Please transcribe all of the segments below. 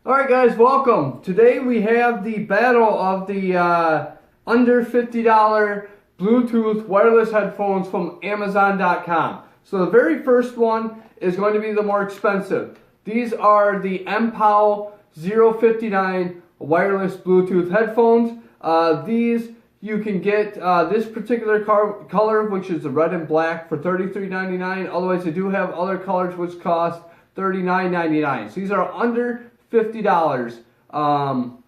Alright guys, welcome. Today we have the battle of the under $50 Bluetooth wireless headphones from Amazon.com. So the very first one is going to be the more expensive. These are the MPOW 059 wireless Bluetooth headphones. These you can get this particular color, which is the red and black, for $33.99. Otherwise, they do have other colors which cost $39.99. So these are under $50,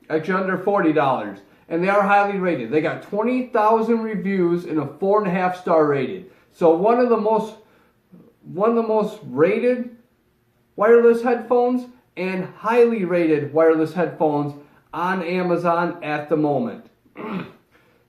actually under $40, and they are highly rated. They got 20,000 reviews and a 4.5 star rated. So one of the most rated wireless headphones and highly rated wireless headphones on Amazon at the moment.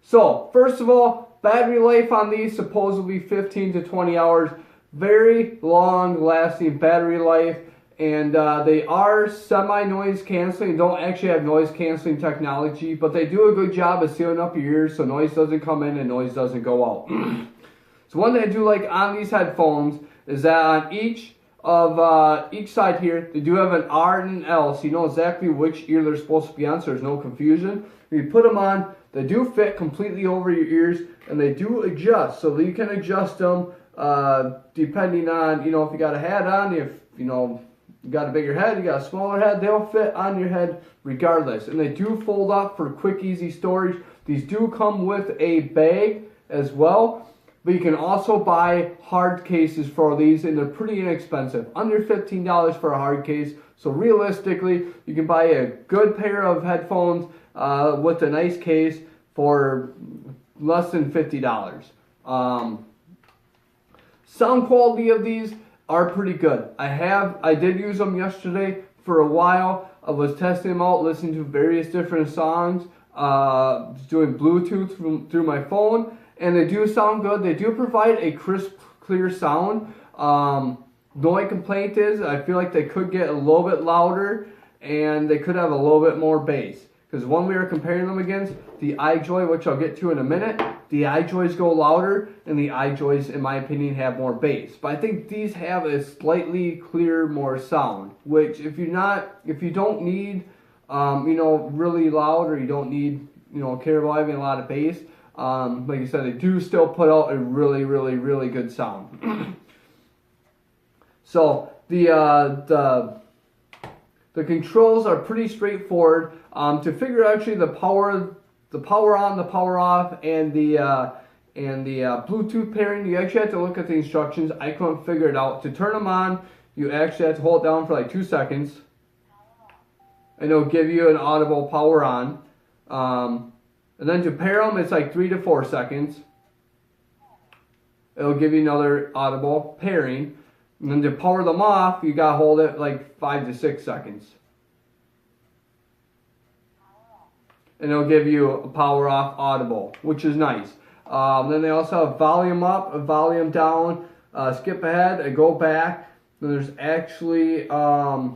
So first of all, battery life on these supposedly 15 to 20 hours. Very long lasting battery life. And they are semi-noise canceling. Don't actually have noise canceling technology, but they do a good job of sealing up your ears so noise doesn't come in and noise doesn't go out. So one thing I do like on these headphones is that on each side here, they do have an R and an L, so you know exactly which ear they're supposed to be on, so there's no confusion. When you put them on, they do fit completely over your ears, and they do adjust, so you can adjust them depending on, you know, if you got a hat on, if, you know, you got a bigger head, you got a smaller head, they'll fit on your head regardless. And they do fold up for quick, easy storage. These do come with a bag as well. But you can also buy hard cases for these, and they're pretty inexpensive. Under $15 for a hard case. So realistically, you can buy a good pair of headphones with a nice case for less than $50. Sound quality of these are pretty good. I did use them yesterday for a while. I was testing them out, listening to various different songs, doing Bluetooth through my phone, and they do sound good. They do provide a crisp, clear sound. The only complaint is I feel like they could get a little bit louder, and they could have a little bit more bass. Because when we were comparing them against the IJOY, which I'll get to in a minute, the IJOYs go louder, and the IJOYs, in my opinion, have more bass. But I think these have a slightly clearer, more sound. Which, if you don't need, you know, really loud, or you don't need, you know, care about having a lot of bass, like I said, they do still put out a really, really, really good sound. So the controls are pretty straightforward. To figure actually the power on, the power off, and the Bluetooth pairing, you actually have to look at the instructions. I couldn't figure it out. To turn them on, you actually have to hold it down for like 2 seconds, and it'll give you an audible power on. And then to pair them, it's like 3 to 4 seconds. It'll give you another audible pairing. And then to power them off, you gotta hold it like 5 to 6 seconds. And it'll give you a power off audible, which is nice. Then they also have volume up, a volume down, skip ahead, and go back. Then there's actually a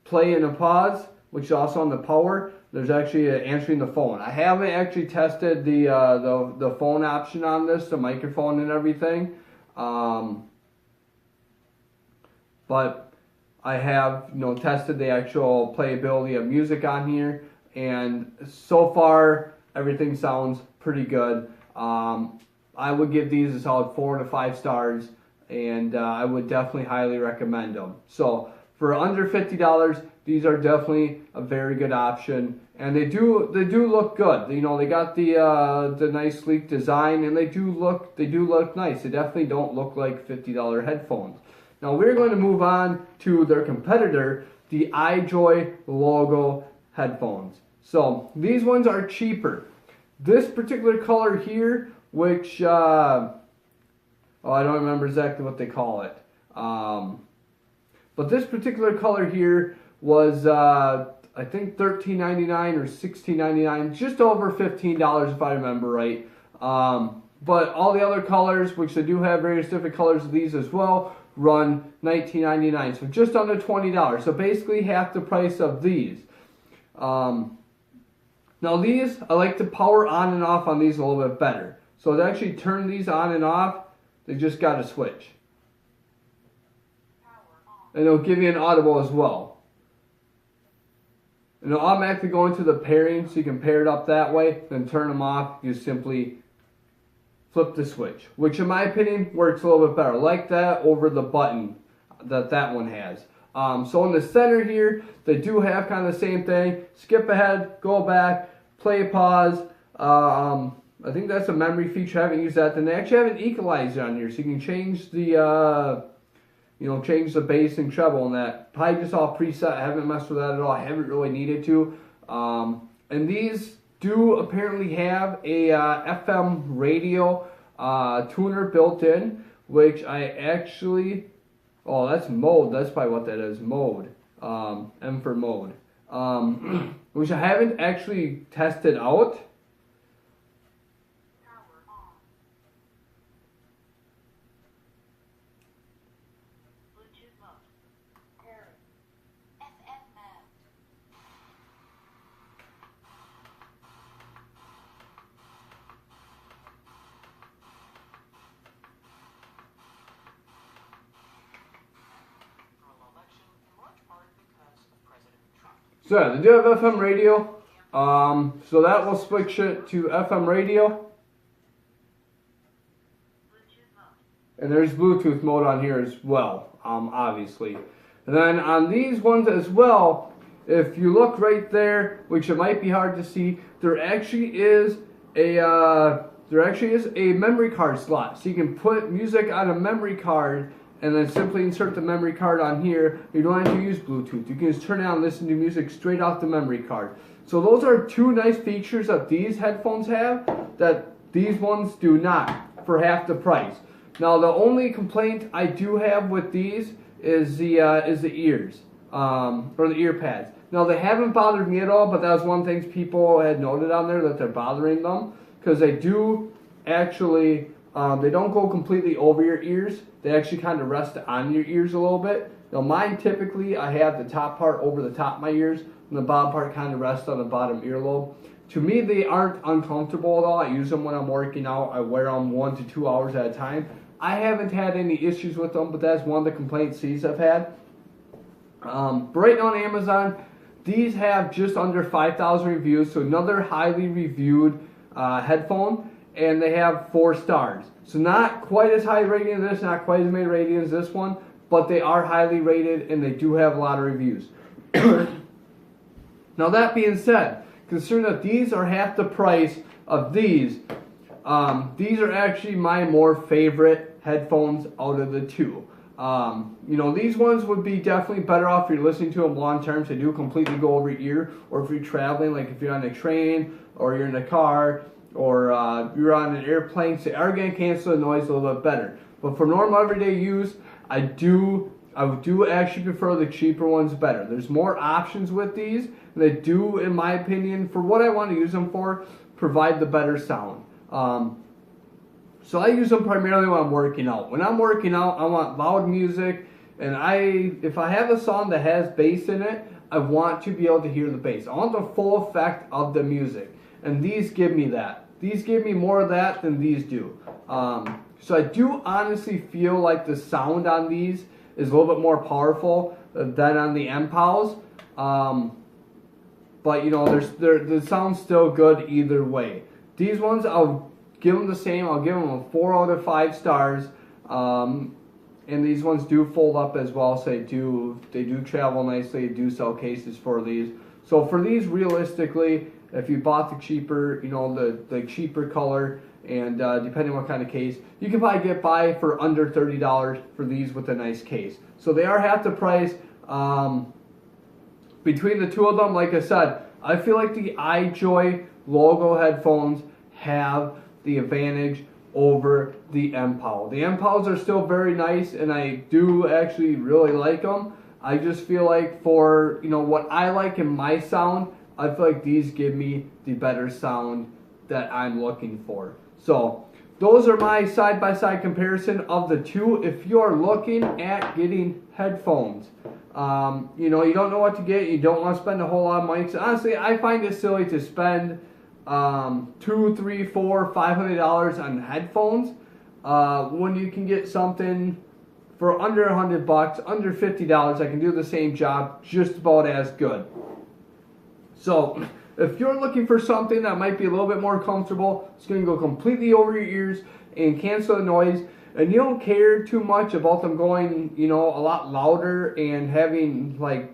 play and a pause, which is also on the power. There's actually answering the phone. I haven't actually tested the phone option on this, the microphone and everything. But I have, you know, tested the actual playability of music on here, and so far everything sounds pretty good. I would give these a solid 4 to 5 stars, and I would definitely highly recommend them. So for under $50, these are definitely a very good option, and they do look good. You know, they got the nice sleek design, and they do look nice. They definitely don't look like $50 headphones. Now we're going to move on to their competitor, the IJOY Logo headphones. So these ones are cheaper. This particular color here, which I don't remember exactly what they call it, but this particular color here was I think $13.99 or $16.99, just over $15 if I remember right. But all the other colors, which they do have various different colors of these as well, run $19.99, so just under $20. So basically half the price of these. Now these, I like to power on and off on these a little bit better. So to actually turn these on and off, they just got to switch. And it'll give you an audible as well. And it'll automatically go into the pairing, so you can pair it up that way, then turn them off. You simply flip the switch, which in my opinion works a little bit better. I like that over the button that one has. So in the center here, they do have kind of the same thing. Skip ahead, go back, play, pause. I think that's a memory feature. I haven't used that. Then they actually have an equalizer on here, so you can change the change the bass and treble and that. Probably just all preset. I haven't messed with that at all. I haven't really needed to. And these do apparently have a FM radio tuner built in, which I actually, oh, that's mode. That's probably what that is, mode. M for mode. Which I haven't actually tested out. So yeah, they do have FM radio. So that will switch it to FM radio. And there's Bluetooth mode on here as well, obviously. And then on these ones as well, if you look right there, which it might be hard to see, there actually is a memory card slot. So you can put music on a memory card and then simply insert the memory card on here. You don't have to use Bluetooth. You can just turn it on and listen to music straight off the memory card. So those are two nice features that these headphones have that these ones do not, for half the price. Now the only complaint I do have with these is the ears, or the ear pads. Now they haven't bothered me at all, but that was one thing people had noted on there, that they're bothering them, because they do actually, they don't go completely over your ears. They actually kind of rest on your ears a little bit. Now mine typically, I have the top part over the top of my ears, and the bottom part kind of rests on the bottom earlobe. To me, they aren't uncomfortable at all. I use them when I'm working out. I wear them 1 to 2 hours at a time. I haven't had any issues with them, but that's one of the complaints these have had. But right now on Amazon, these have just under 5,000 reviews, so another highly reviewed headphone, and they have 4 stars. So not quite as high rating as this, not quite as many ratings as this one, but they are highly rated and they do have a lot of reviews. Now that being said, considering that these are half the price of these are actually my more favorite headphones out of the two. These ones would be definitely better off if you're listening to them long term, so they do completely go over your ear, or if you're traveling, like if you're on a train or you're in a car, or you're on an airplane, so they are going to cancel the noise a little bit better. But for normal everyday use, I do actually prefer the cheaper ones better. There's more options with these, and they do, in my opinion, for what I want to use them for, provide the better sound. So I use them primarily when I'm working out. When I'm working out, I want loud music, and if I have a song that has bass in it, I want to be able to hear the bass. I want the full effect of the music. And these give me that. These give me more of that than these do. So I do honestly feel like the sound on these is a little bit more powerful than on the MPOWs. But the sound's still good either way. These ones, I'll give them the same. I'll give them a 4 out of 5 stars. And these ones do fold up as well, so they do travel nicely. They do sell cases for these. So for these, realistically, if you bought the cheaper, the cheaper color, and depending on what kind of case, you can probably get by for under $30 for these with a nice case. So they are half the price. Between the two of them, like I said, I feel like the IJOY logo headphones have the advantage over the MPOW. The MPOWs are still very nice, and I do actually really like them. I just feel like for what I like in my sound, I feel like these give me the better sound that I'm looking for. So those are my side-by-side comparison of the two. If you're looking at getting headphones, you don't know what to get, you don't want to spend a whole lot of money. So honestly, I find it silly to spend $200, $300, $400, $500 on headphones when you can get something for under $100, under $50. I can do the same job just about as good. So if you're looking for something that might be a little bit more comfortable, it's going to go completely over your ears and cancel the noise, and you don't care too much about them going, you know, a lot louder and having, like,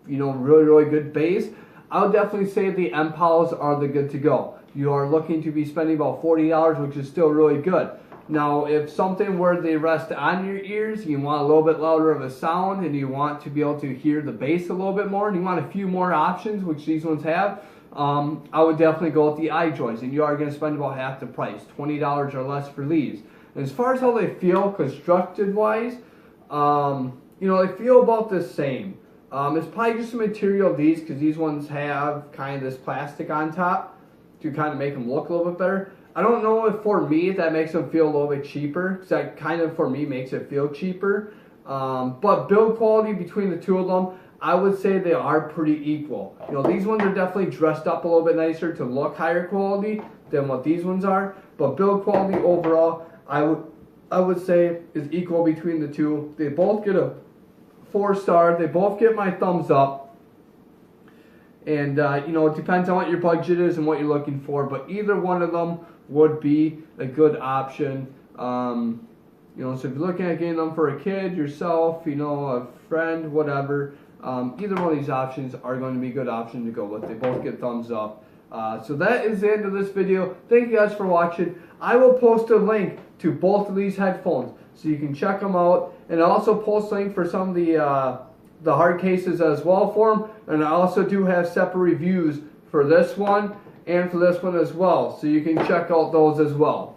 you know, really good bass, I would definitely say the MPOWs are the good to go. You are looking to be spending about $40, which is still really good. Now, if something where they rest on your ears, you want a little bit louder of a sound, and you want to be able to hear the bass a little bit more, and you want a few more options, which these ones have, I would definitely go with the IJOYs, and you are going to spend about half the price, $20 or less for these. And as far as how they feel constructed-wise, you know, they feel about the same. It's probably just the material of these, because these ones have kind of this plastic on top to kind of make them look a little bit better. I don't know if for me that makes them feel a little bit cheaper, because that kind of for me makes it feel cheaper. But build quality between the two of them, I would say they are pretty equal. You know, these ones are definitely dressed up a little bit nicer to look higher quality than what these ones are. But build quality overall, I would say is equal between the two. They both get a 4-star. They both get my thumbs up. And, you know, it depends on what your budget is and what you're looking for. But either one of them would be a good option. You know, so if you're looking at getting them for a kid, yourself, you know, a friend, whatever, either one of these options are going to be a good option to go with. They both get thumbs up. So that is the end of this video. Thank you guys for watching. I will post a link to both of these headphones so you can check them out. And I'll also post a link for some of the hard cases as well for them. And I also do have separate reviews for this one and for this one as well. So you can check out those as well.